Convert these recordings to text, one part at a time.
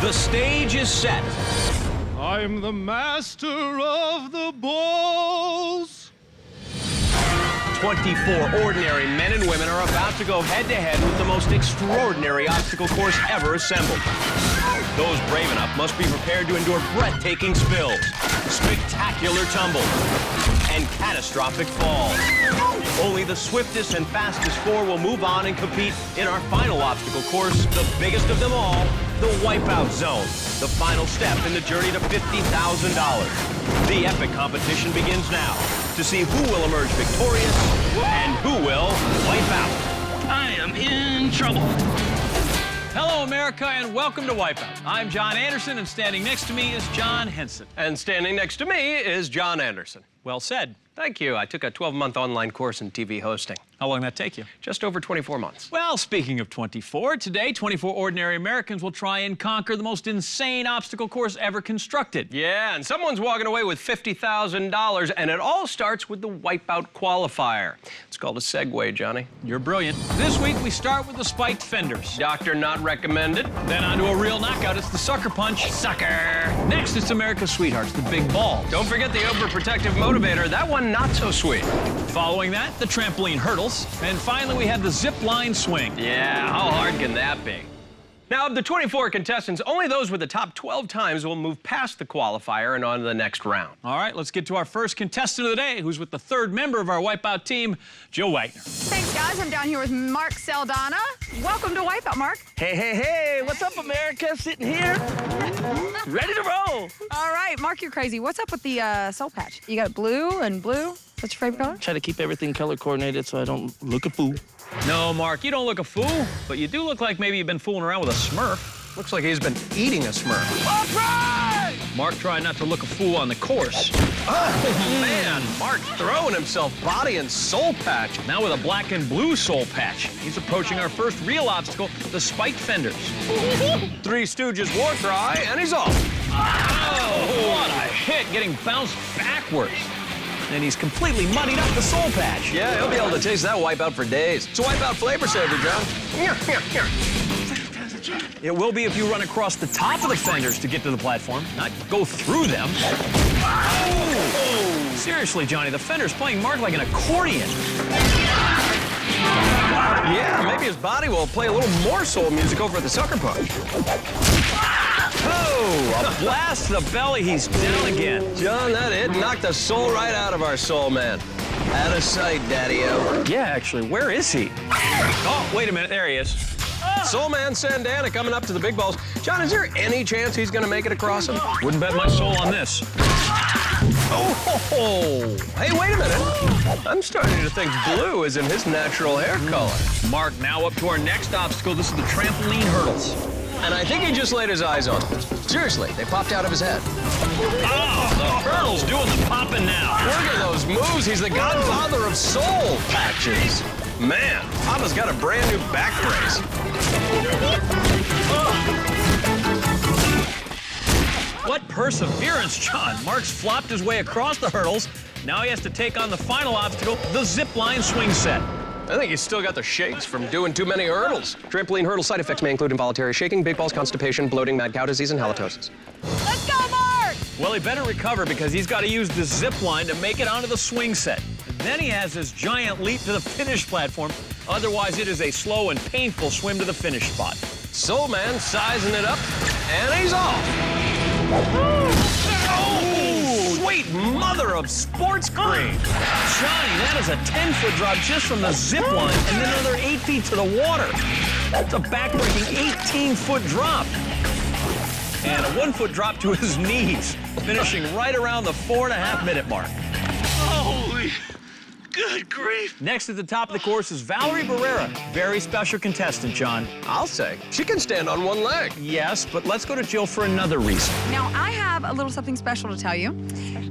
The stage is set. I'm the master of the balls. 24 ordinary men and women are about to go head-to-head with the most extraordinary obstacle course ever assembled. Those brave enough must be prepared to endure breathtaking spills, spectacular tumbles, and catastrophic falls. Only the swiftest and fastest four will move on and compete in our final obstacle course, the biggest of them all, the Wipeout Zone, the final step in the journey to $50,000. The epic competition begins now to see who will emerge victorious and who will wipe out. I am in trouble. Hello, America, and welcome to Wipeout. I'm John Anderson, and standing next to me is John Henson. And standing next to me is John Anderson. Well said. Thank you. I took a 12-month online course in TV hosting. How long did that take you? Just over 24 months. Well, speaking of 24, today 24 ordinary Americans will try and conquer the most insane obstacle course ever constructed. Yeah, and someone's walking away with $50,000, and it all starts with the Wipeout Qualifier. It's called a segue, Johnny. You're brilliant. This week, we start with the spiked fenders. Doctor not recommended. Then on to a real knockout, it's the sucker punch. Sucker! Next, it's America's Sweethearts, the big ball. Don't forget the overprotective motivator. That one not so sweet. Following that, the trampoline hurdles. And finally, we have the zip line swing. Yeah, how hard can that be? Now, of the 24 contestants, only those with the top 12 times will move past the qualifier and on to the next round. All right, let's get to our first contestant of the day, who's with the third member of our Wipeout team, Jill Wagner. Thanks, guys. I'm down here with Mark Saldana. Welcome to Wipeout, Mark. Hey, hey, hey, what's up, America? Sitting here, ready to roll. All right, Mark, you're crazy. What's up with the soul patch? You got blue and blue. What's your favorite color? Try to keep everything color coordinated so I don't look a fool. No, Mark, you don't look a fool, but you do look like maybe you've been fooling around with a Smurf. Looks like he's been eating a Smurf. All right! Mark tried not to look a fool on the course. Oh, man, Mark throwing himself body and soul patch. Now with a black and blue soul patch. He's approaching our first real obstacle, the spiked fenders. Three Stooges war cry, and he's off. Oh, what a hit, getting bounced backwards. And he's completely muddied up the soul patch. Yeah, he'll be able to taste that Wipeout for days. It's a Wipeout flavor saver, John. It will be if you run across the top of the fenders to get to the platform, not go through them. Oh. Seriously, Johnny, the fender's playing Mark like an accordion. Yeah, maybe his body will play a little more soul music over at the sucker punch. Oh, a blast to the belly. He's down again. John, that hit knocked the soul right out of our soul man. Out of sight, Daddy-O. Yeah, actually, where is he? Oh, wait a minute. There he is. Soul man Sandana coming up to the big balls. John, is there any chance he's going to make it across him? Wouldn't bet my soul on this. Oh, hey, wait a minute. I'm starting to think blue is in his natural hair color. Mark, now up to our next obstacle. This is the trampoline hurdles. And I think he just laid his eyes on them. Seriously, they popped out of his head. Oh, the hurdle's doing the popping now. Look at those moves. He's the godfather of soul patches. Man, Papa's got a brand new back brace. What perseverance, John. Mark's flopped his way across the hurdles. Now he has to take on the final obstacle, the zip line swing set. I think he's still got the shakes from doing too many hurdles. Trampoline hurdle side effects may include involuntary shaking, big balls, constipation, bloating, mad cow disease, and halitosis. Let's go, Mark! Well, he better recover because he's got to use the zip line to make it onto the swing set. Then he has this giant leap to the finish platform. Otherwise, it is a slow and painful swim to the finish spot. Soul man sizing it up, and he's off. Oh, sweet mother of sports cream. Johnny, that is a 10-foot drop just from the zip line and then another 8 feet to the water. That's a backbreaking 18-foot drop. And a 1-foot drop to his knees, finishing right around the 4.5-minute mark. Holy good grief. Next at the top of the course is Valerie Barrera. Very special contestant, John. I'll say. She can stand on one leg. Yes, but let's go to Jill for another reason. Now, I have a little something special to tell you.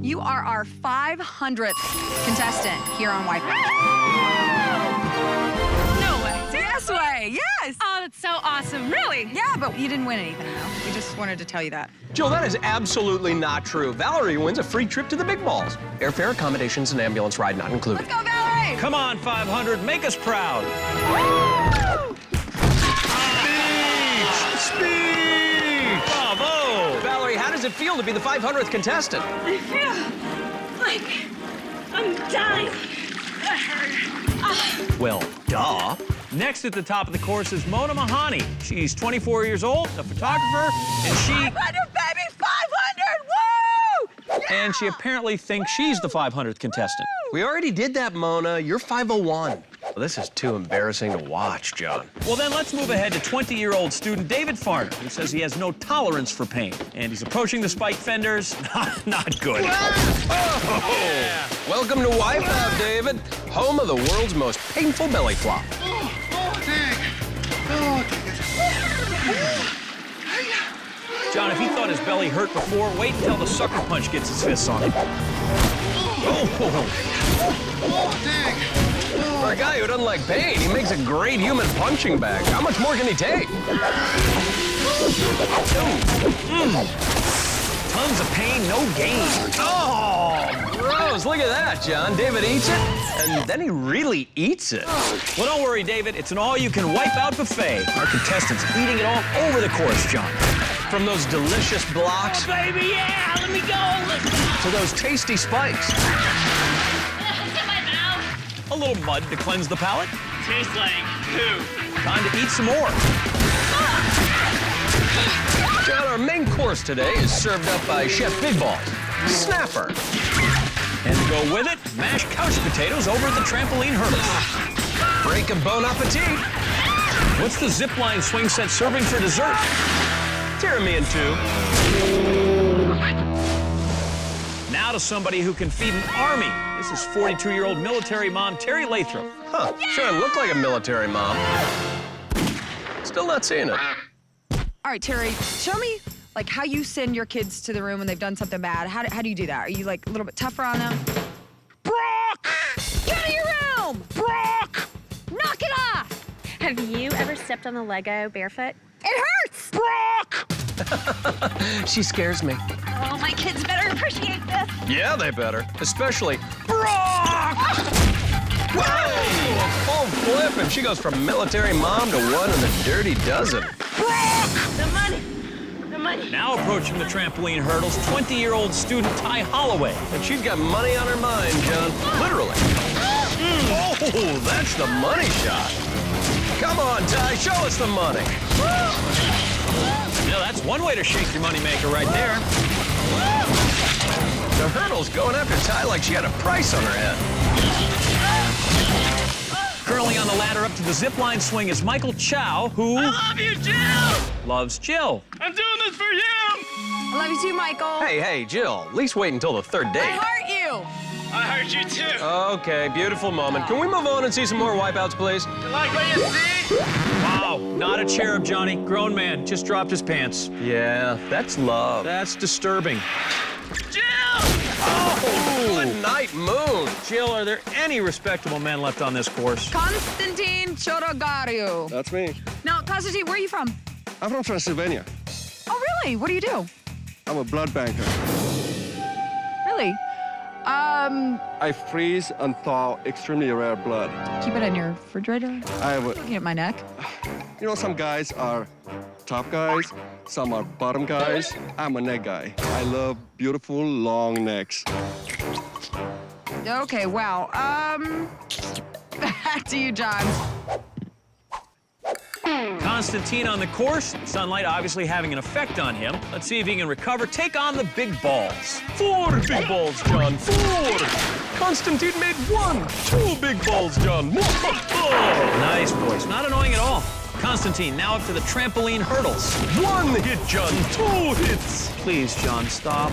You are our 500th contestant here on Wipeout. No way. Yes way, yes! Oh, that's so awesome. Really? Yeah, but you didn't win anything, though. We just wanted to tell you that. Jill, that is absolutely not true. Valerie wins a free trip to the big balls. Airfare, accommodations, and ambulance ride not included. Let's go, Valerie! Come on, 500, make us proud. Woo! Speech! Speech! it feel to be the 500th contestant? I feel like I'm dying. That hurt. Well, duh. Next at the top of the course is Mona Mahani. She's 24 years old, a photographer, and she... 500, baby, 500, woo! Yeah! And she apparently thinks she's the 500th contestant. We already did that, Mona. You're 501. Well, this is too embarrassing to watch, John. Well, then let's move ahead to 20-year-old student David Farner, who says he has no tolerance for pain. And he's approaching the spike fenders. Not good. Yeah. Welcome to Wipeout, David. Home of the world's most painful belly flop. John, if he thought his belly hurt before, wait until the sucker punch gets his fists on him. For a guy who doesn't like pain, he makes a great human punching bag. How much more can he take? Tons of pain, no gain. Oh, gross. Look at that, John. David eats it, and then he really eats it. Well, don't worry, David. It's an all-you-can-wipe-out buffet. Our contestants eating it all over the course, John. From those delicious blocks Baby, yeah, let me go. to those tasty spikes. It's in my mouth. A little mud to cleanse the palate. Tastes like poo. Time to eat some more. John, our main course today is served up by Chef Big Balls, Snapper. And to go with it, mashed couch potatoes over at the trampoline hurdles. Break a bon appetit. What's the zipline swing set serving for dessert? Tear me in two. Now to somebody who can feed an army. This is 42-year-old military mom Teri Lathrop. Huh, sure, I look like a military mom. Still not seeing it. All right, Terry, show me like how you send your kids to the room when they've done something bad. How do you do that? Are you like a little bit tougher on them? Brock! Get out of your room! Brock! Knock it off! Have you ever stepped on the Lego barefoot? It hurts! Brock! She scares me. Oh, my kids better appreciate this. Yeah, they better. Especially Brock! Whoa! A full flip, and she goes from military mom to one in the dirty dozen. The money! The money! Now approaching the trampoline hurdles, 20-year-old student Ty Holloway. And she's got money on her mind, John. Literally. Oh, that's the money shot. Come on, Ty, show us the money. Yeah, that's one way to shake your moneymaker right there. The hurdle's going after Ty like she had a price on her head. Curling on the ladder up to the zipline swing is Michael Chow, who I love you, Jill! loves Jill. I'm doing this for you! I love you too, Michael. Hey, Jill, at least wait until the third I date. heart you. I heard you too. Okay, beautiful moment. Can we move on and see some more wipeouts, please? You like what you see? Wow, not a cherub, Johnny. Grown man, just dropped his pants. Yeah, that's love. That's disturbing. Jill! Oh, good night, moon. Jill, are there any respectable men left on this course? Constantine Chorogariu. That's me. Now, Constantine, where are you from? I'm from Transylvania. Oh, really? What do you do? I'm a blood banker. Really? I freeze and thaw extremely rare blood. Keep it in your refrigerator? I have Looking at my neck. you know, some guys are top guys, some are bottom guys. I'm a neck guy. I love beautiful, long necks. Okay, wow. Back to you, John. Constantine on the course. Sunlight obviously having an effect on him. Let's see if he can recover. Take on the big balls. 4 big balls, John. 4. Constantine made 1. 2 big balls, John. Nice voice. Not annoying at all. Constantine, now up to the trampoline hurdles. 1 hit, John. 2 hits. Please, John, stop.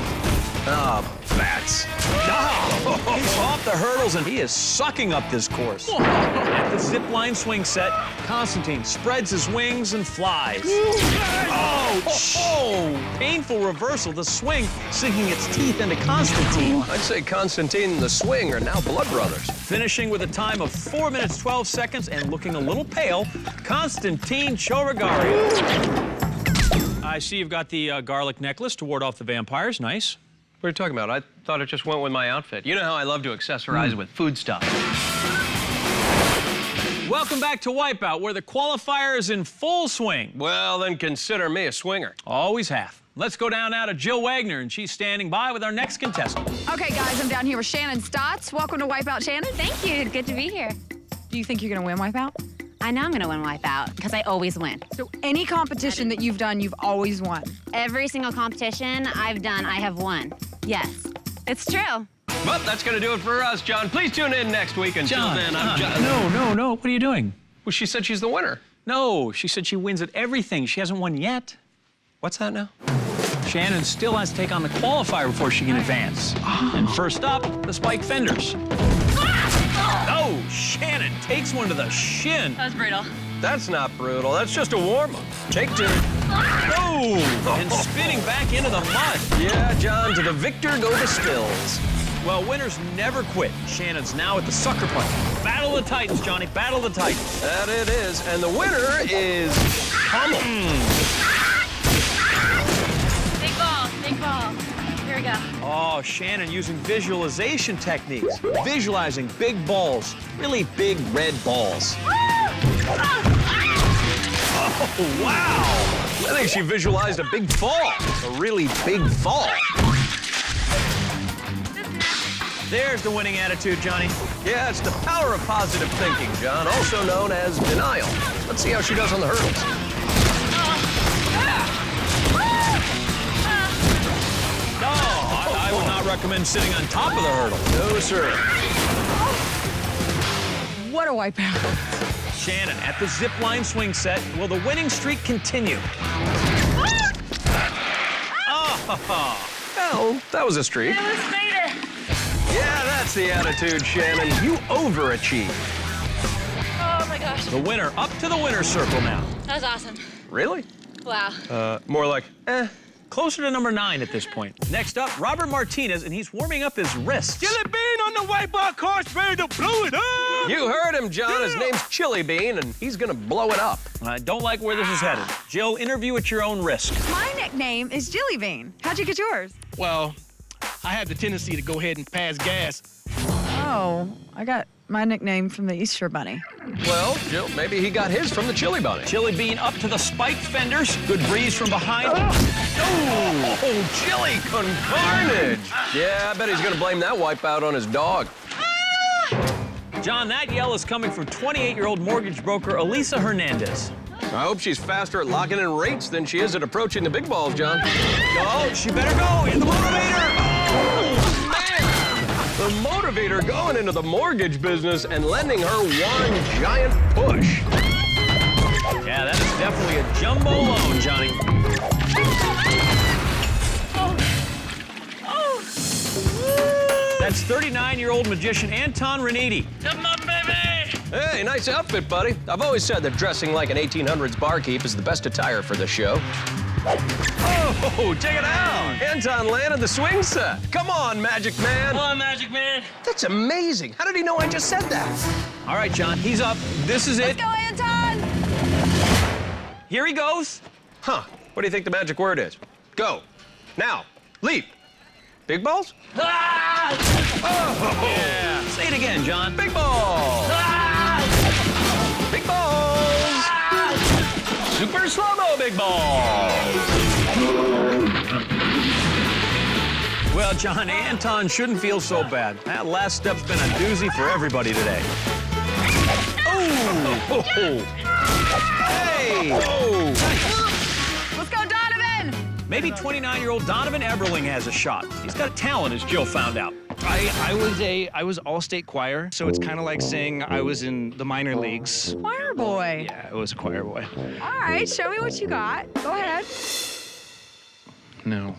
Ah, bats. He's off the hurdles, and he is sucking up this course. At the zipline swing set, Constantine spreads his wings and flies. Oh, painful reversal. The swing sinking its teeth into Constantine. I'd say Constantine and the swing are now blood brothers. Finishing with a time of 4 minutes, 12 seconds, and looking a little pale, Constantine Chorogariu. I see you've got the garlic necklace to ward off the vampires. Nice. What are you talking about? I thought it just went with my outfit. You know how I love to accessorize with food stuff. Welcome back to Wipeout, where the qualifier is in full swing. Well, then consider me a swinger. Always have. Let's go down now to Jill Wagner, and she's standing by with our next contestant. Okay, guys, I'm down here with Shannon Stotts. Welcome to Wipeout, Shannon. Thank you. Good to be here. Do you think you're gonna win Wipeout? I know I'm going to win Wipeout because I always win. So any competition that you've done, you've always won. Every single competition I've done, I have won. Yes, it's true. Well, that's going to do it for us, John. Please tune in next week. Until then, I'm John. No. What are you doing? Well, she said she's the winner. No, she said she wins at everything. She hasn't won yet. What's that now? Shannon still has to take on the qualifier before she can advance. And first up, the spike fenders. Oh, Shannon takes one to the shin. That was brutal. That's not brutal. That's just a warm-up. Take two. Oh, and spinning back into the mud. Yeah, John, to the victor go the stills. Well, winners never quit. Shannon's now at the sucker punch. Battle of the Titans, Johnny. Battle of the Titans. That it is. And the winner is Hummel. Big ball, big ball. Here we go. Oh, Shannon using visualization techniques. Visualizing big balls. Really big red balls. Oh, wow. I think she visualized a big fall. A really big fall. There's the winning attitude, Johnny. Yeah, it's the power of positive thinking, John, also known as denial. Let's see how she does on the hurdles. No, I will not recommend sitting on top of the hurdle. No, sir. What a Wipeout. Shannon at the zip line swing set. Will the winning streak continue? Oh, Well, that was a streak. It was made it. Yeah, that's the attitude, Shannon. You overachieved. Oh my gosh. the winner up to the winner's circle now. That was awesome. Really? Wow. More like, Closer to number 9 at this point. Next up, Robert Martinez, and he's warming up his wrists. Chili Bean on the Wipeout course, ready to blow it up! you heard him, John. His name's Chili Bean, and he's gonna blow it up. I don't like where this is headed. Jill, interview at your own risk. My nickname is Jilly Bean. How'd you get yours? Well, I have the tendency to go ahead and pass gas. Oh, I got my nickname from the Easter Bunny. Well, Jill, maybe he got his from the Chili Bunny. Chili Bean up to the spiked fenders. Good breeze from behind. Oh, Chili carnage. Yeah, I bet he's gonna blame that wipeout on his dog. John, that yell is coming from 28-year-old mortgage broker Elisa Hernandez. I hope she's faster at locking in rates than she is at approaching the big balls, John. Oh, she better go. In the motivator. Oh, man! The motivator going into the mortgage business and lending her one giant push. Yeah, that is definitely a jumbo loan, Johnny. That's 39-year-old magician Anton Reniti. Come on, baby! Hey, nice outfit, buddy. I've always said that dressing like an 1800s barkeep is the best attire for the show. Oh, check it out! Anton landed the swing set. Come on, Magic Man. Come on, Magic Man. That's amazing. How did he know I just said that? All right, John, he's up. This is it. Let's go, Anton! Here he goes. Huh. What do you think the magic word is? Go. Now. Leap. Big balls? Yeah. Say it again, John. Big balls! Big balls! Super slow-mo big ball. Well, John, Anton shouldn't feel so bad. That last step's been a doozy for everybody today. Oh! Hey! Oh! Let's go, Donovan! Maybe 29-year-old Donovan Eberling has a shot. He's got talent, as Jill found out. I was all-state choir, so it's kind of like saying I was in the minor leagues. Choir boy. Yeah, I was a choir boy. All right, show me what you got. Go ahead. No.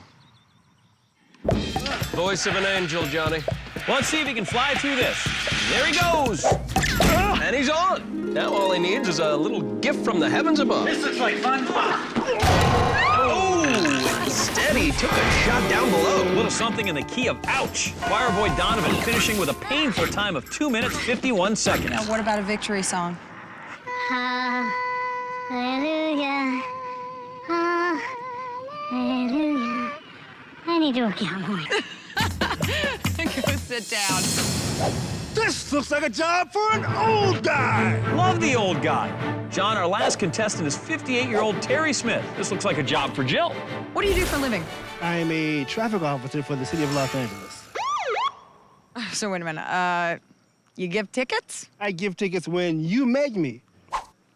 Voice of an angel, Johnny. Let's see if he can fly through this. There he goes. And he's on. Now all he needs is a little gift from the heavens above. This looks like fun. Oh! Instead, he took a shot down below. A little something in the key of ouch. Choir boy Donovan finishing with a painful time of 2 minutes, 51 seconds. Now, what about a victory song? Hallelujah. Hallelujah. I need to work out more. Go sit down. This looks like a job for an old guy. Love the old guy. John, our last contestant is 58-year-old Teri Smith. This looks like a job for Jill. What do you do for a living? I'm a traffic officer for the city of Los Angeles. So wait a minute. You give tickets? I give tickets when you make me.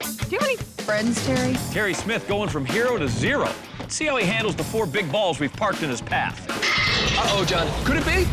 Do you have any friends, Terry? Teri Smith going from hero to zero. Let's see how he handles the 4 big balls we've parked in his path. Uh-oh, John. Could it be?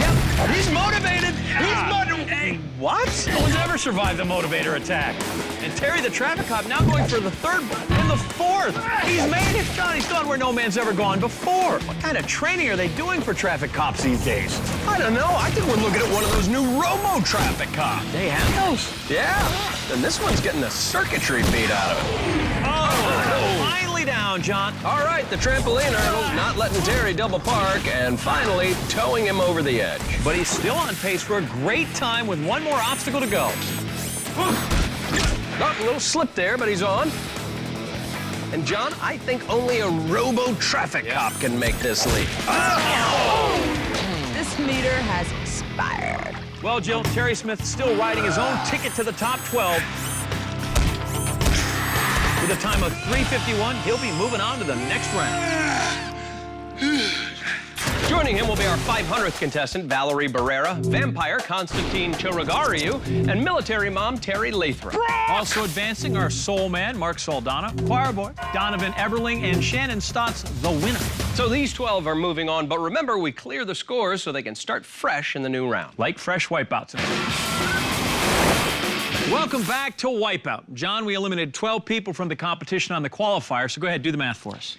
Yep. He's motivated. He's motivated. Hey, what? No one's ever survived the motivator attack. And Teri, the traffic cop, now going for the 3rd ball and the 4th. He's made it. Johnny's gone where no man's ever gone before. What kind of training are they doing for traffic cops these days? I don't know. I think we're looking at one of those new robo-traffic cops. They have those? Yeah. And this one's getting the circuitry beat out of it. Oh, finally down, John. All right, the trampoline hurdle's not letting Teri double park and finally towing him over the edge. But he's still on pace for a great time with one more obstacle to go. Oh, a little slip there, but he's on. And John, I think only a robo-traffic cop can make this leap. This meter has expired. Well, Jill, Teri Smith still riding his own ticket to the top 12. With a time of 3:51, he'll be moving on to the next round. Joining him will be our 500th contestant, Valerie Barrera, vampire Constantine Chorogariou, and military mom, Teri Lathrop. Also advancing our soul man, Mark Saldana, choir boy, Donovan Eberling, and Shannon Stotts, the winner. So these 12 are moving on, but remember, we clear the scores so they can start fresh in the new round. Like fresh wipeouts. Welcome back to Wipeout. John, we eliminated 12 people from the competition on the qualifier, so go ahead, do the math for us.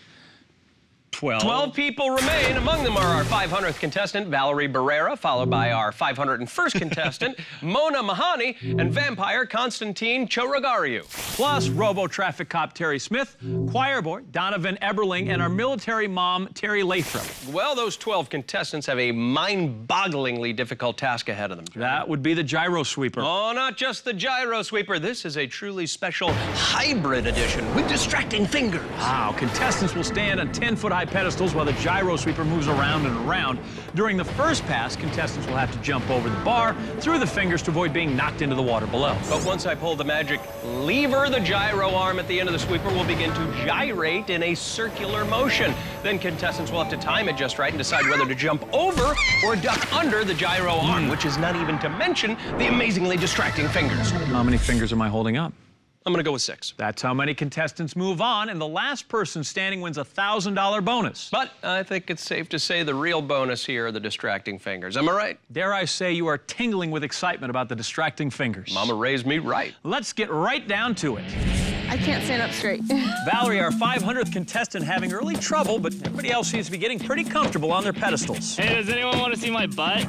12 people remain. Among them are our 500th contestant, Valerie Barrera, followed by our 501st contestant, Mona Mahani, and vampire Constantine Chorogariou. Plus, robo-traffic cop Teri Smith, choir boy Donovan Eberling, and our military mom, Teri Lathrop. Well, those 12 contestants have a mind-bogglingly difficult task ahead of them. That would be the Gyro Sweeper. Oh, not just the Gyro Sweeper. This is a truly special hybrid edition with distracting fingers. Wow, contestants will stand on 10-foot-high pedestals while the Gyro Sweeper moves around and around. During the first pass, contestants will have to jump over the bar through the fingers to avoid being knocked into the water below. But once I pull the magic lever, the gyro arm at the end of the sweeper will begin to gyrate in a circular motion. Then contestants will have to time it just right and decide whether to jump over or duck under the gyro arm, which is not even to mention the amazingly distracting fingers. How many fingers am I holding up? I'm gonna go with 6. That's how many contestants move on, and the last person standing wins a $1,000 bonus. But I think it's safe to say the real bonus here are the distracting fingers. Am I right? Dare I say you are tingling with excitement about the distracting fingers. Mama raised me right. Let's get right down to it. I can't stand up straight. Valerie, our 500th contestant, having early trouble, but everybody else seems to be getting pretty comfortable on their pedestals. Hey, does anyone want to see my butt?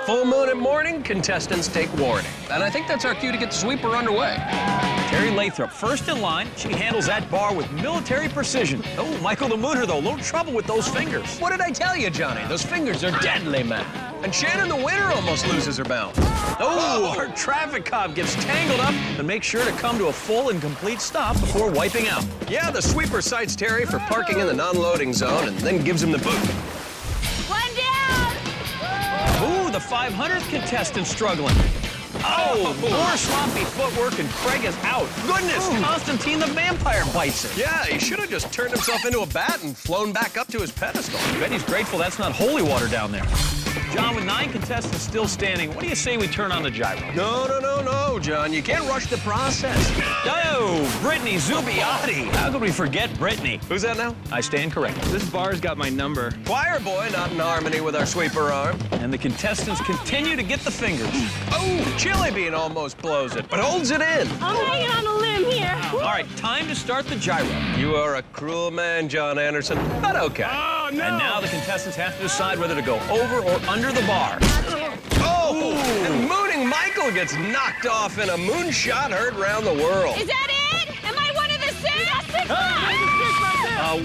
Full moon and morning, contestants take warning. And I think that's our cue to get the sweeper underway. Teri Lathrop, first in line. She handles that bar with military precision. Oh, Michael the Mooner, though, a little trouble with those fingers. What did I tell you, Johnny? Those fingers are deadly, man. And Shannon the winner almost loses her balance. Oh, our traffic cop gets tangled up and makes sure to come to a full and complete stop before wiping out. Yeah, the sweeper cites Teri for parking in the non-loading zone and then gives him the boot. One down! Ooh, the 500th contestant struggling. Oh, more sloppy footwork and Craig is out. Goodness, Constantine the vampire bites it. Yeah, he should have just turned himself into a bat and flown back up to his pedestal. I bet he's grateful that's not holy water down there. John, with 9 contestants still standing, what do you say we turn on the gyro? No, John. You can't rush the process. Oh, Brittany Zubiotti. How could we forget Brittany? Who's that now? I stand corrected. This bar's got my number. Choir boy, not in harmony with our sweeper arm. And the contestants continue to get the fingers. Oh, Chili Bean almost blows it, but holds it in. I'm hanging on a limb here. All right, time to start the gyro. You are a cruel man, John Anderson, but okay. Oh, no. And now the contestants have to decide whether to go over or under the bar. Oh, and Mooning Michael gets knocked off in a moonshot heard round the world. Is that it? Am I one of the 6?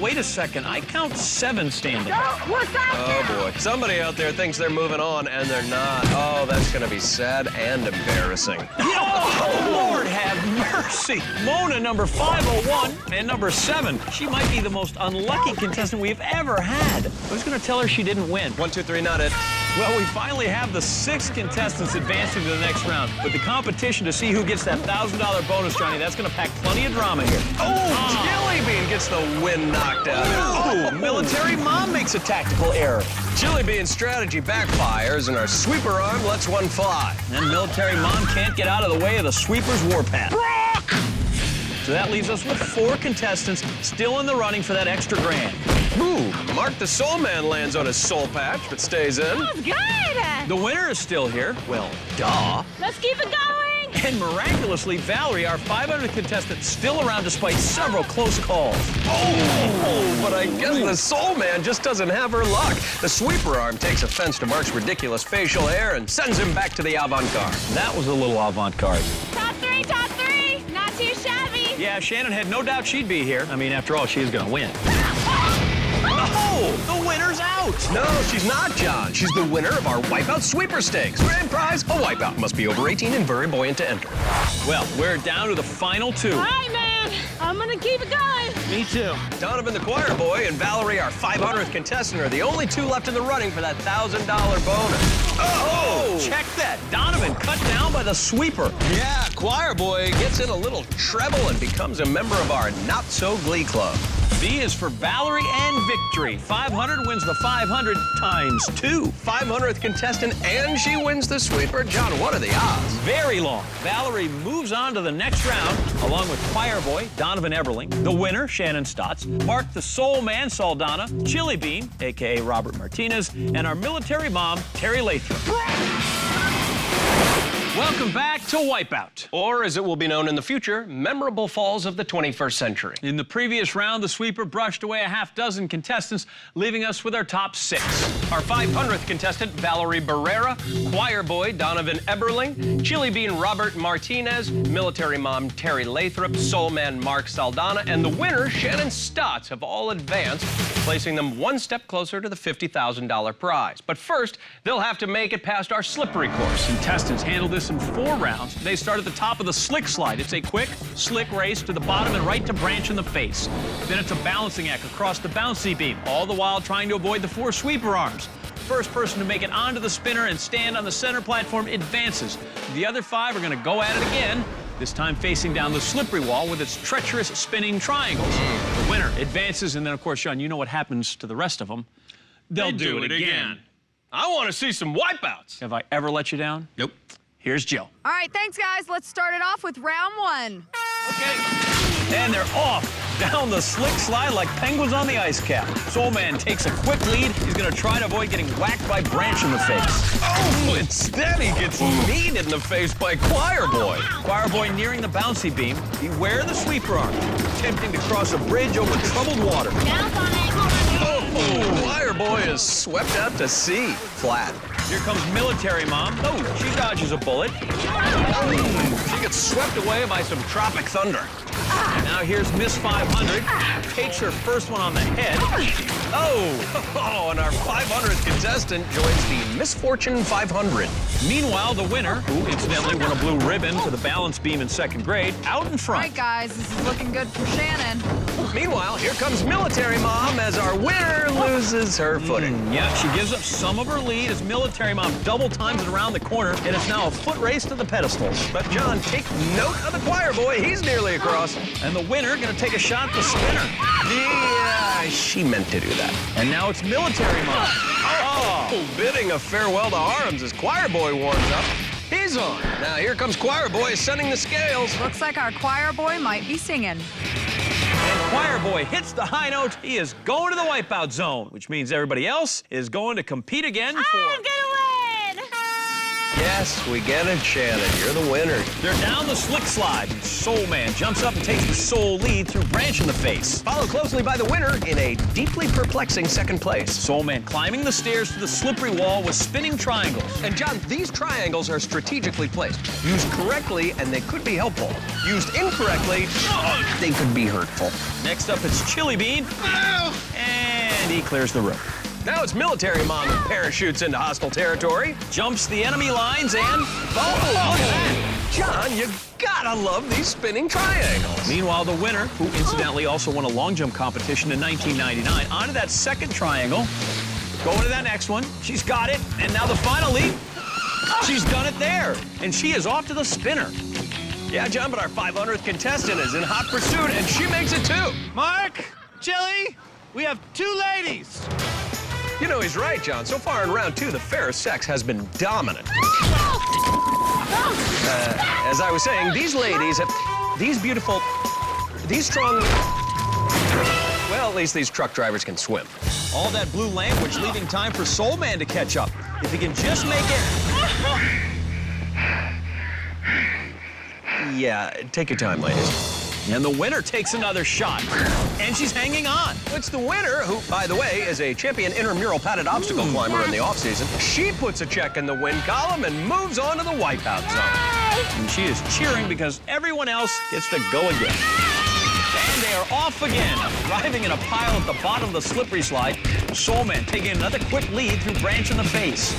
Wait a second. I count 7 standing. Oh, boy. Somebody out there thinks they're moving on, and they're not. Oh, that's going to be sad and embarrassing. Oh, Lord have mercy. Mona, number 501, and number 7. She might be the most unlucky contestant we've ever had. Who's going to tell her she didn't win? 1, 2, 3, not it. Well, we finally have the 6 contestants advancing to the next round. But the competition to see who gets that $1,000 bonus, Johnny, that's going to pack plenty of drama here. Oh, Chili Bean gets the wind knocked out. Oh, Military Mom makes a tactical error. Chili Bean's strategy backfires, and our sweeper arm lets one fly. And Military Mom can't get out of the way of the sweeper's warpath. So that leaves us with 4 contestants still in the running for that extra grand. Ooh, Mark the Soul Man lands on his soul patch, but stays in. That was good. The winner is still here. Well, duh. Let's keep it going. And miraculously, Valerie, our 500th contestant, still around despite several close calls. Oh, but I guess the Soul Man just doesn't have her luck. The sweeper arm takes offense to Mark's ridiculous facial hair and sends him back to the avant-garde. That was a little avant-garde. Top 3, top 3. Not too shabby. Yeah, Shannon had no doubt she'd be here. I mean, after all, she is going to win. Oh, the winner's out. No, she's not, John. She's the winner of our Wipeout Sweeper Stakes. Grand prize, a Wipeout. Must be over 18 and very buoyant to enter. Well, we're down to the final 2. All right, man. I'm going to keep it going. Me too. Donovan the choir boy and Valerie, our 500th contestant, are the only 2 left in the running for that $1,000 bonus. Oh! Check that. Donovan cut down by the sweeper. Yeah, choir boy gets in a little treble and becomes a member of our not-so-glee club. V is for Valerie and victory. 500 wins the 500 times 2. 500th contestant, and she wins the sweeper. John, what are the odds? Very long. Valerie moves on to the next round, along with choir boy Donovan Eberling, the winner, Shannon Stotts, Mark the Soul Man, Saldana, Chili Bean, a.k.a. Robert Martinez, and our military mom, Teri Lathrop. Welcome back to Wipeout. Or, as it will be known in the future, memorable falls of the 21st century. In the previous round, the sweeper brushed away a half-dozen contestants, leaving us with our top 6. Our 500th contestant, Valerie Barrera, choir boy Donovan Eberling, Chili Bean Robert Martinez, military mom Teri Lathrop, soul man Mark Saldana, and the winner, Shannon Stotts, have all advanced, placing them one step closer to the $50,000 prize. But first, they'll have to make it past our slippery course. Contestants handle this in 4 rounds. They start at the top of the slick slide. It's a quick, slick race to the bottom and right to branch in the face. Then it's a balancing act across the bouncy beam, all the while trying to avoid the 4 sweeper arms. First person to make it onto the spinner and stand on the center platform advances. The other 5 are going to go at it again, this time facing down the slippery wall with its treacherous spinning triangles. The winner advances, and then, of course, Sean, you know what happens to the rest of them. They'll do it again. I want to see some wipeouts. Have I ever let you down? Nope. Here's Jill. All right, thanks, guys. Let's start it off with round 1. Okay. And they're off down the slick slide like penguins on the ice cap. Soul Man takes a quick lead. He's going to try to avoid getting whacked by Branch in the face. Oh, instead he gets kneed in the face by choir boy. Choir boy nearing the bouncy beam. Beware the sweeper arm. Attempting to cross a bridge over troubled water. Oh, choir boy is swept out to sea. Flat. Here comes military mom. Oh, she dodges a bullet. She gets swept away by some tropic thunder. Now here's Miss 500. Takes her first one on the head. Oh, and our 500th contestant joins the Misfortune 500. Meanwhile, the winner, who incidentally won a blue ribbon for the balance beam in 2nd grade, out in front. All right, guys, this is looking good for Shannon. Meanwhile, here comes military mom as our winner loses her footing. Yeah, she gives up some of her lead as military mom double times it around the corner, and it's now a foot race to the pedestals. But John, take note of the choir boy. He's nearly across. And the winner gonna take a shot at the spinner. Yeah, she meant to do that. And now it's military mom. Oh, bidding a farewell to arms as choir boy warms up. He's on. Now here comes choir boy ascending the scales. Looks like our choir boy might be singing. And choir boy hits the high note. He is going to the Wipeout Zone, which means everybody else is going to compete again for... I'm gonna win! Yes, we get it, Shannon. You're the winner. They're down the slick slide, and Soul Man jumps up and takes the sole lead through Branch in the face. Followed closely by the winner in a deeply perplexing 2nd place. Soul Man climbing the stairs to the slippery wall with spinning triangles. And John, these triangles are strategically placed. Used correctly, and they could be helpful. Used incorrectly, they could be hurtful. Next up, it's Chili Bean. And he clears the room. Now it's military mom who parachutes into hostile territory. Jumps the enemy lines and... Oh, look at that. John, you gotta love these spinning triangles. Meanwhile, the winner, who incidentally also won a long jump competition in 1999, onto that 2nd triangle. Going to that next one. She's got it. And now the final leap. She's done it there. And she is off to the spinner. Yeah, John, but our 500th contestant is in hot pursuit, and she makes it too. Mark, Chili, we have 2 ladies. You know, he's right, John. So far in round 2, the fair sex has been dominant. As I was saying, these ladies have these beautiful, these strong, well, at least these truck drivers can swim. All that blue language leaving time for Soul Man to catch up. If he can just make it. Yeah, take your time, ladies. And the winner takes another shot. And she's hanging on. It's the winner, who, by the way, is a champion intramural padded obstacle climber in the offseason. She puts a check in the win column and moves on to the Wipeout Zone. And she is cheering because everyone else gets to go again. And they are off again, arriving in a pile at the bottom of the slippery slide. Soul Man taking another quick lead through Branch in the face.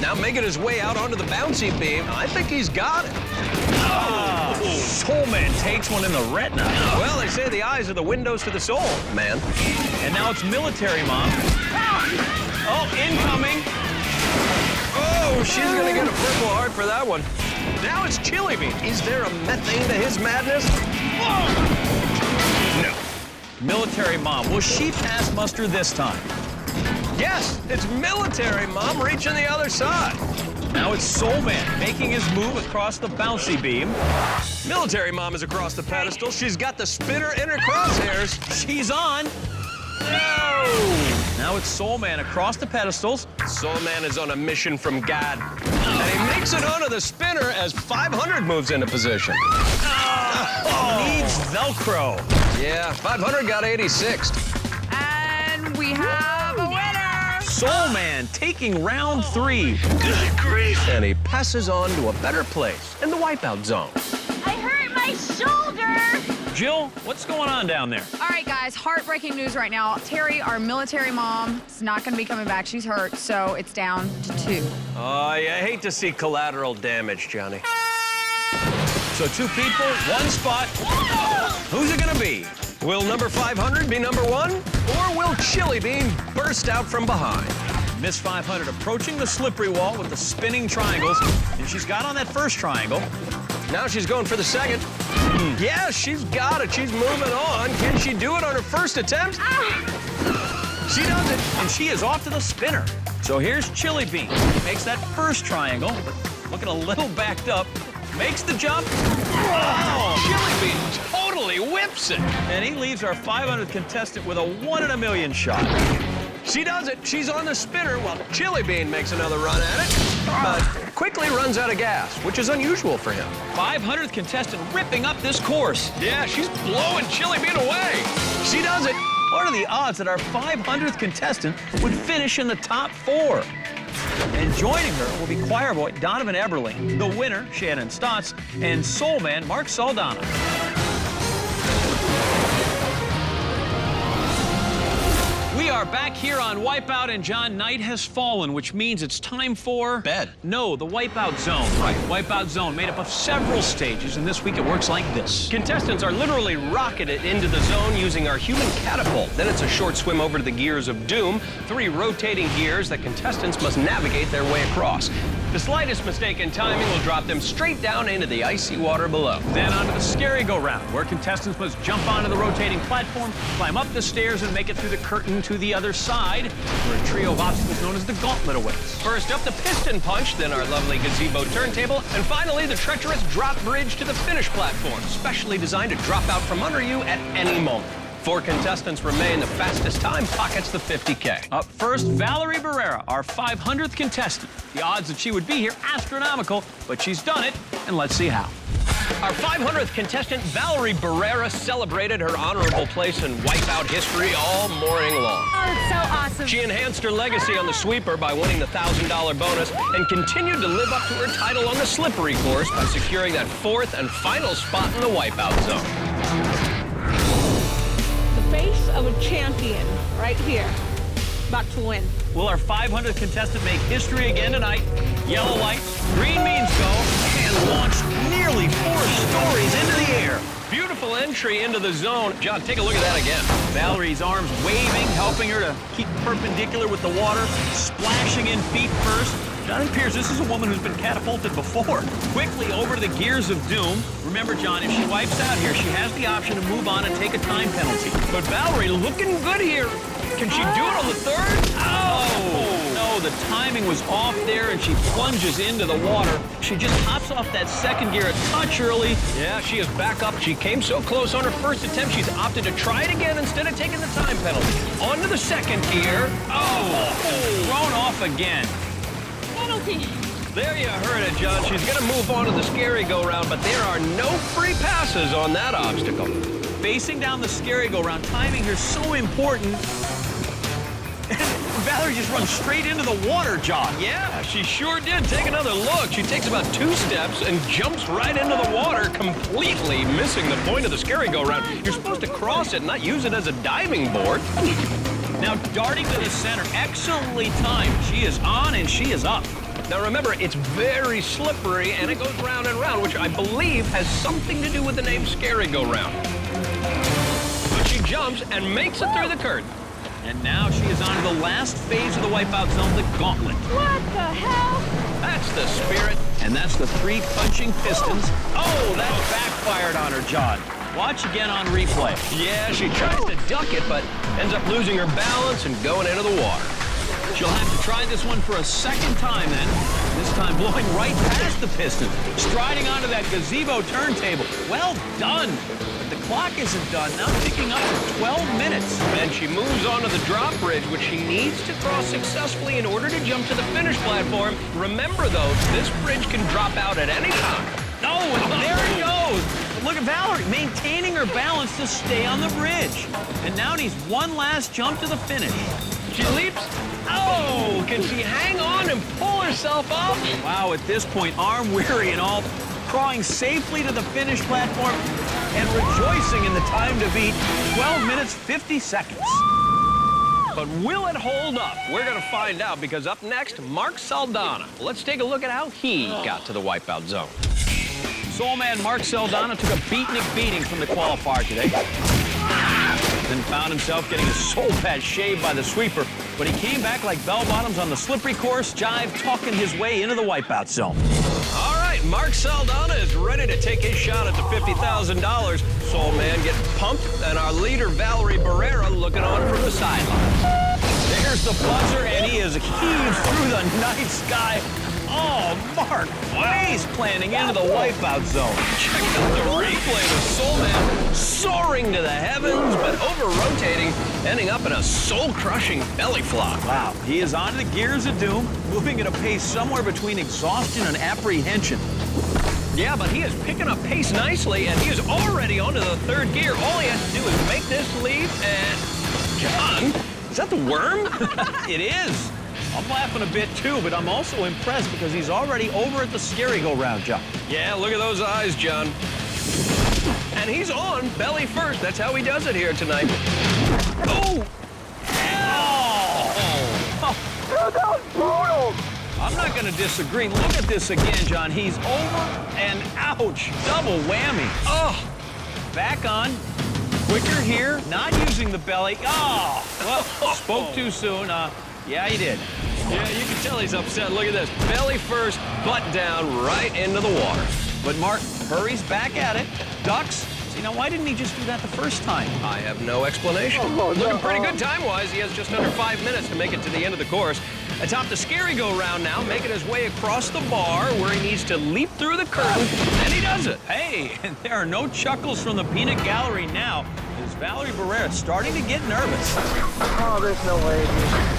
Now making his way out onto the bouncy beam. I think he's got it. Soul Man takes one in the retina. Well, they say the eyes are the windows to the soul, man. And now it's Military Mom. Oh, incoming. Oh, she's gonna get a Purple Heart for that one. Now it's Chili Bean. Is there a methane to his madness? No. Military Mom. Will she pass muster this time? Yes, it's Military Mom reaching the other side. Now it's Soul Man making his move across the bouncy beam. Military Mom is across the pedestal. She's got the spinner in her crosshairs. She's on. No! Now it's Soul Man across the pedestals. Soul Man is on a mission from God. And he makes it onto the spinner as 500 moves into position. Needs Velcro. Yeah, 500 got 86th. And we have a winner. Soul Man taking round 3. Good grief. And he passes on to a better place in the Wipeout Zone. I hurt my shoulder. Jill, what's going on down there? All right, guys, heartbreaking news right now. Teri, our military mom, is not going to be coming back. She's hurt, so it's down to 2. Oh, yeah, I hate to see collateral damage, Johnny. So 2 people, 1 spot. Who's it gonna be? Will number 500 be number 1? Or will Chili Bean burst out from behind? Miss 500 approaching the slippery wall with the spinning triangles. And she's got on that first triangle. Now she's going for the second. Yeah, she's got it. She's moving on. Can she do it on her first attempt? She does it, and she is off to the spinner. So here's Chili Bean. Makes that first triangle, but looking a little backed up. Makes the jump. Oh, Chili Bean totally whips it. And he leaves our 500th contestant with a 1 in a million shot. She does it. She's on the spinner while Chili Bean makes another run at it, but quickly runs out of gas, which is unusual for him. 500th contestant ripping up this course. Yeah, she's blowing Chili Bean away. She does it. What are the odds that our 500th contestant would finish in the top 4? And joining her will be choir boy Donovan Eberling, the winner, Shannon Stotts, and Soul Man Mark Saldana. We are back here on Wipeout, and John, night has fallen, which means it's time for... Bed. No, the Wipeout Zone. Right, Wipeout Zone, made up of several stages, and this week it works like this. Contestants are literally rocketed into the zone using our human catapult. Then it's a short swim over to the gears of doom, 3 rotating gears that contestants must navigate their way across. The slightest mistake in timing will drop them straight down into the icy water below. Then onto the scary go-round, where contestants must jump onto the rotating platform, climb up the stairs, and make it through the curtain to the other side, where a trio of obstacles known as the gauntlet awaits. First up, the piston punch, then our lovely gazebo turntable, and finally, the treacherous drop bridge to the finish platform, specially designed to drop out from under you at any moment. 4 contestants remain. The fastest time pockets the 50K. Up first, Valerie Barrera, our 500th contestant. The odds that she would be here, astronomical, but she's done it, and let's see how. Our 500th contestant, Valerie Barrera, celebrated her honorable place in Wipeout history all morning long. Oh, it's so awesome. She enhanced her legacy on the sweeper by winning the $1,000 bonus and continued to live up to her title on the slippery course by securing that 4th and final spot in the Wipeout Zone. Face of a champion right here. About to win. Will our 500th contestant make history again tonight? Yellow lights, green means go, and launch nearly 4 stories into the air. Beautiful entry into the zone. John, take a look at that again. Valerie's arms waving, helping her to keep perpendicular with the water, splashing in feet first. John, it appears this is a woman who's been catapulted before. Quickly over to the gears of doom. Remember, John, if she wipes out here, she has the option to move on and take a time penalty. But Valerie looking good here. Can she do it on the third? Oh, no, the timing was off there, and she plunges into the water. She just hops off that second gear a touch early. Yeah, she is back up. She came so close on her first attempt, she's opted to try it again instead of taking the time penalty. On to the second gear. Thrown off again. Penalty. There you heard it, John. She's going to move on to the scary go-round, but there are no free passes on that obstacle. Facing down the scary go-round, timing here so important. Valerie just runs straight into the water, John. Yeah, she sure did. Take another look. She takes about 2 steps and jumps right into the water, completely missing the point of the scary go-round. You're supposed to cross it, not use it as a diving board. Now darting to the center, excellently timed. She is on and she is up. Now remember, it's very slippery and it goes round and round, which I believe has something to do with the name Scary Go Round. But she jumps and makes it through the curtain. And now she is on to the last phase of the Wipeout Zone, the gauntlet. What the hell? That's the spirit. And that's the 3 punching pistons. Oh, that backfired on her, John. Watch again on replay. Yeah, she tries to duck it, but ends up losing her balance and going into the water. She'll have to try this one for a second time then. This time blowing right past the piston, striding onto that gazebo turntable. Well done. But the clock isn't done. Now ticking up to 12 minutes. And she moves on to the drop bridge, which she needs to cross successfully in order to jump to the finish platform. Remember, though, this bridge can drop out at any time. No, and there it goes. Look at Valerie maintaining her balance to stay on the bridge. And now needs one last jump to the finish. She leaps. Oh, can she hang on and pull herself up? Wow, at this point, arm weary and all, crawling safely to the finish platform and rejoicing in the time to beat, 12 minutes, 50 seconds. But will it hold up? We're going to find out, because up next, Mark Saldana. Let's take a look at how he got to the Wipeout Zone. Soul man Mark Saldana took a beatnik beating from the qualifier today. Then found himself getting his soul patch shaved by the sweeper, but he came back like bell-bottoms on the slippery course, jive talking his way into the Wipeout Zone. All right, Mark Saldana is ready to take his shot at the $50,000. Soul man getting pumped, and our leader, Valerie Barrera, looking on from the sideline. There's the buzzer, and he is heaved through the night sky. Oh, Mark, face planting into the Wipeout Zone. Check out the replay. The Soul Man soaring to the heavens, but over-rotating, ending up in a soul-crushing belly flop. Wow, he is on to the gears of doom, moving at a pace somewhere between exhaustion and apprehension. Yeah, but he is picking up pace nicely, and he is already onto the third gear. All he has to do is make this leap, and... John, is that the worm? It is. I'm laughing a bit too, but I'm also impressed because he's already over at the scary go-round, John. Yeah, look at those eyes, John. And he's on belly first. That's how he does it here tonight. Oh! That was brutal! I'm not going to disagree. Look at this again, John. He's over and ouch. Double whammy. Oh! Back on. Quicker here. Not using the belly. Oh! Well, spoke too soon. Yeah, he did. Yeah, you can tell he's upset. Look at this. Belly first, butt down, right into the water. But Mark hurries back at it, ducks. See, now why didn't he just do that the first time? I have no explanation. Looking pretty good time-wise. He has just under 5 minutes to make it to the end of the course. Atop the scary go-round now, making his way across the bar where he needs to leap through the curtain, and he does it. Hey, and there are no chuckles from the peanut gallery now. Is Valerie Barrera starting to get nervous? Oh, there's no way.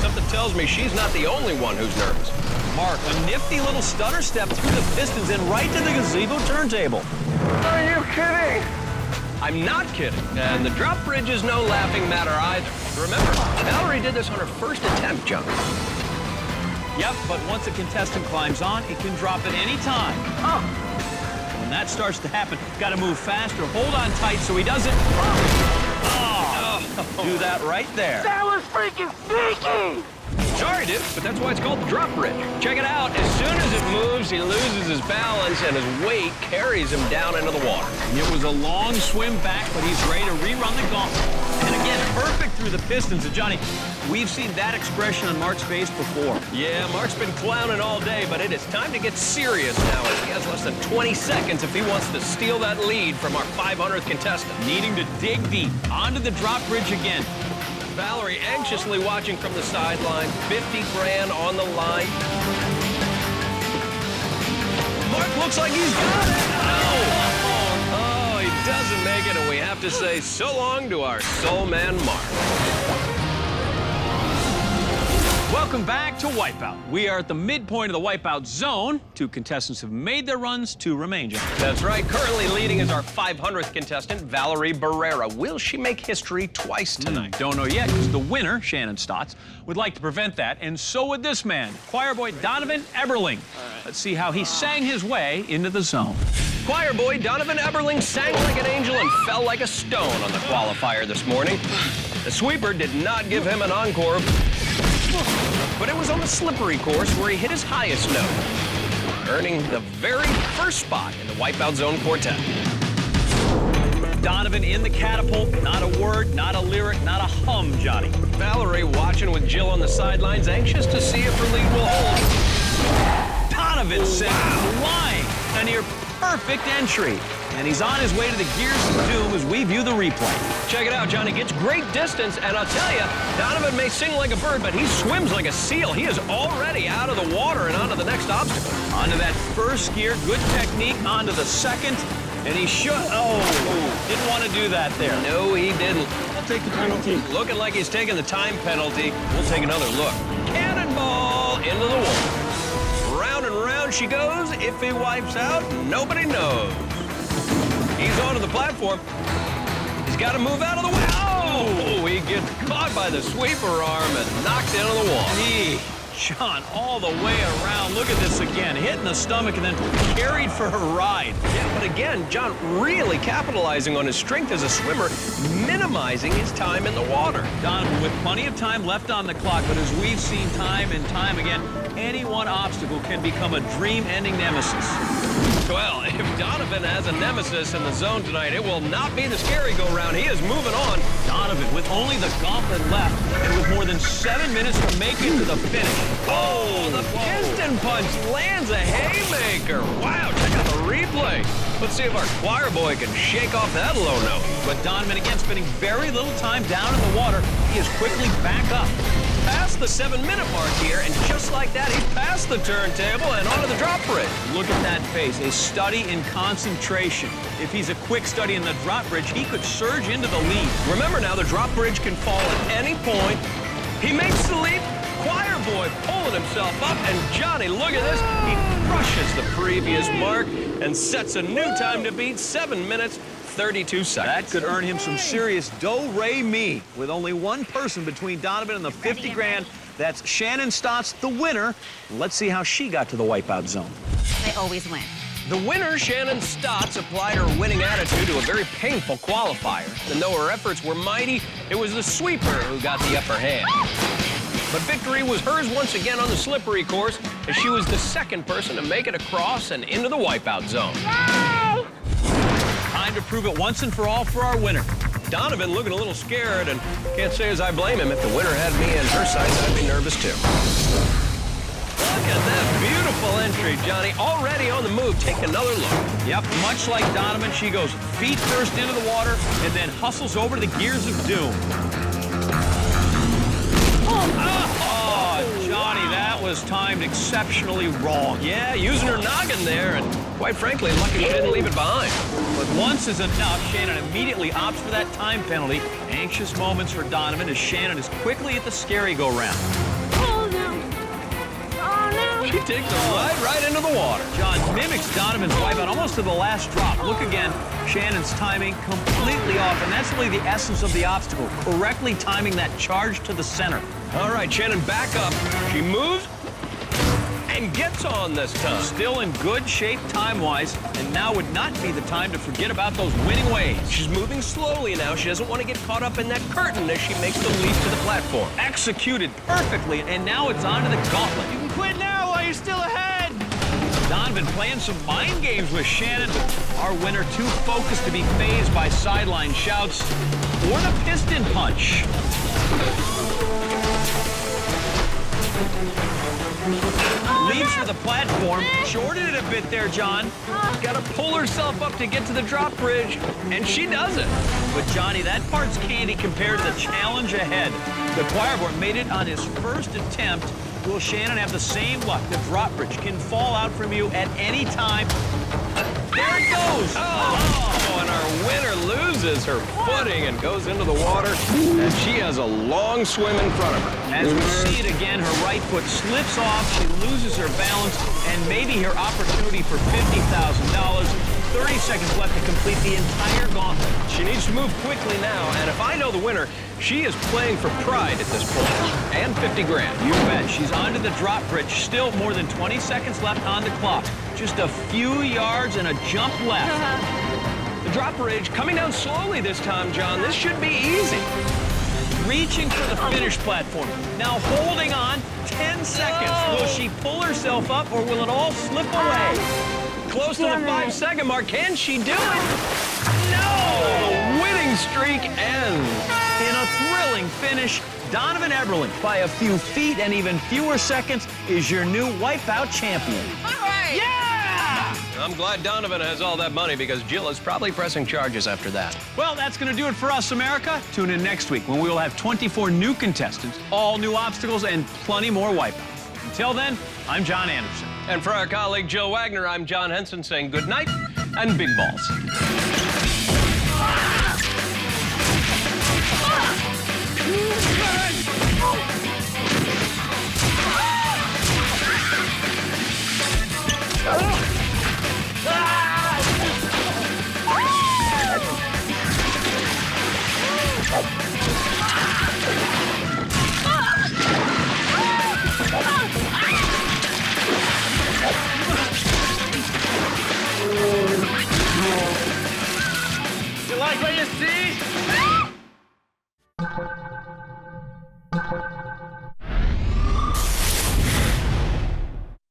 Something tells me she's not the only one who's nervous. Mark, a nifty little stutter step through the pistons and right to the gazebo turntable. Are you kidding? I'm not kidding. And the drop bridge is no laughing matter either. Remember, Valerie did this on her first attempt, John. Yep, but once a contestant climbs on, it can drop at any time. When that starts to happen, got to move faster, hold on tight so he doesn't. Do that right there. That was freaking sneaky! Sorry, dude, but that's why it's called the drop bridge. Check it out. As soon as it moves, he loses his balance, and his weight carries him down into the water. It was a long swim back, but he's ready to rerun the gauntlet. And again, perfect through the pistons. And Johnny, we've seen that expression on Mark's face before. Yeah, Mark's been clowning all day, but it is time to get serious now, as he has less than 20 seconds if he wants to steal that lead from our 500th contestant. Needing to dig deep onto the drop bridge again. Valerie anxiously watching from the sideline. 50 grand on the line. Mark looks like he's got it. Oh, he doesn't make it, and we have to say so long to our soul man, Mark. Welcome back to Wipeout. We are at the midpoint of the Wipeout Zone. 2 contestants have made their runs to remain, John. That's right. Currently leading is our 500th contestant, Valerie Barrera. Will she make history twice tonight? Don't know yet, because the winner, Shannon Stotts, would like to prevent that, and so would this man, choir boy Donovan Eberling. Let's see how he sang his way into the zone. Choir boy Donovan Eberling sang like an angel and fell like a stone on the qualifier this morning. The sweeper did not give him an encore, but it was on the slippery course where he hit his highest note, earning the very first spot in the Wipeout Zone quartet. Donovan in the catapult, not a word, not a lyric, not a hum, Johnny. Valerie watching with Jill on the sidelines, anxious to see if her lead will hold. Donovan set flying, a near perfect entry. And he's on his way to the gears of doom as we view the replay. Check it out, Johnny. Gets great distance, and I'll tell you, Donovan may sing like a bird, but he swims like a seal. He is already out of the water and onto the next obstacle. Onto that first gear, good technique, onto the second, and he should, didn't want to do that there. No, he didn't. I'll take the penalty. Looking like he's taking the time penalty. We'll take another look. Cannonball into the water. Round and round she goes. If he wipes out, nobody knows. He's onto the platform. He's got to move out of the way. Oh, he gets caught by the sweeper arm and knocked into the wall. John, all the way around. Look at this again. Hit in the stomach and then carried for a ride. Yeah, but again, John really capitalizing on his strength as a swimmer, minimizing his time in the water. Donovan with plenty of time left on the clock, but as we've seen time and time again, any one obstacle can become a dream-ending nemesis. Well, if Donovan has a nemesis in the zone tonight, it will not be the scary go-round. He is moving on. Donovan with only the gauntlet left and with more than 7 minutes to make it to the finish. Oh, the piston punch lands a haymaker. Wow, check out the replay. Let's see if our choir boy can shake off that low note. But Donovan, again, spending very little time down in the water. He is quickly back up. Past the 7-minute mark here, and just like that, he's past the turntable and onto the drop bridge. Look at that face, a study in concentration. If he's a quick study in the drop bridge, he could surge into the lead. Remember now, the drop bridge can fall at any point. He makes the leap. Choir boy pulling himself up, and Johnny, look at this. He crushes the previous mark and sets a new time to beat, 7 minutes, 32 seconds. That could earn him some serious do-re-mi. With only one person between Donovan and the 50 grand, that's Shannon Stotts, the winner. Let's see how she got to the Wipeout Zone. I always win. The winner, Shannon Stotts, applied her winning attitude to a very painful qualifier. And though her efforts were mighty, it was the sweeper who got the upper hand. But victory was hers once again on the slippery course, as she was the second person to make it across and into the Wipeout Zone. Yay! Time to prove it once and for all for our winner. Donovan looking a little scared, and can't say as I blame him. If the winner had me in her sights, I'd be nervous too. Look at that beautiful entry, Johnny. Already on the move. Take another look. Yep, much like Donovan, she goes feet first into the water and then hustles over to the gears of doom. Oh, Johnny, that was timed exceptionally wrong. Yeah, using her noggin there, and quite frankly, lucky she didn't leave it behind. But once is enough. Shannon immediately opts for that time penalty. Anxious moments for Donovan as Shannon is quickly at the scary go-round. Oh, no. Oh, no. She takes a right into the water. John mimics Donovan's wipeout almost to the last drop. Look again, Shannon's timing completely off, and that's really the essence of the obstacle, correctly timing that charge to the center. All right, Shannon, back up. She moves, and gets on this time. Still in good shape time-wise, and now would not be the time to forget about those winning waves. She's moving slowly now. She doesn't want to get caught up in that curtain as she makes the leap to the platform. Executed perfectly, and now it's on to the gauntlet. You can quit now while you're still ahead. Donovan playing some mind games with Shannon. Our winner too focused to be fazed by sideline shouts or the piston punch. Leaps for the platform. Shorted it a bit there, John. Got to pull herself up to get to the drop bridge, and she does it. But Johnny, that part's candy compared to the challenge ahead. The choir boy made it on his first attempt. Will Shannon have the same luck? The drop bridge can fall out from you at any time. There it goes. Oh, and our winner loses her footing and goes into the water, and she has a long swim in front of her. As we see it again, her right foot slips off, she loses her balance, and maybe her opportunity for $50,000. 30 seconds left to complete the entire gauntlet. She needs to move quickly now, and if I know the winner, she is playing for pride at this point, and 50 grand. You bet. She's onto the drop bridge. Still more than 20 seconds left on the clock. Just a few yards and a jump left. The drop bridge coming down slowly this time, John. This should be easy. Reaching for the finish platform. Now holding on 10 seconds. Will she pull herself up or will it all slip away? Close to the 5-second mark. Can she do it? No! The winning streak ends. In a thrilling finish, Donovan Eberlin, by a few feet and even fewer seconds, is your new Wipeout Champion. All right. Yeah! I'm glad Donovan has all that money because Jill is probably pressing charges after that. Well, that's going to do it for us, America. Tune in next week when we will have 24 new contestants, all new obstacles, and plenty more wipeouts. Until then, I'm John Anderson. And for our colleague Jill Wagner, I'm John Henson saying good night and big balls. You like what you see?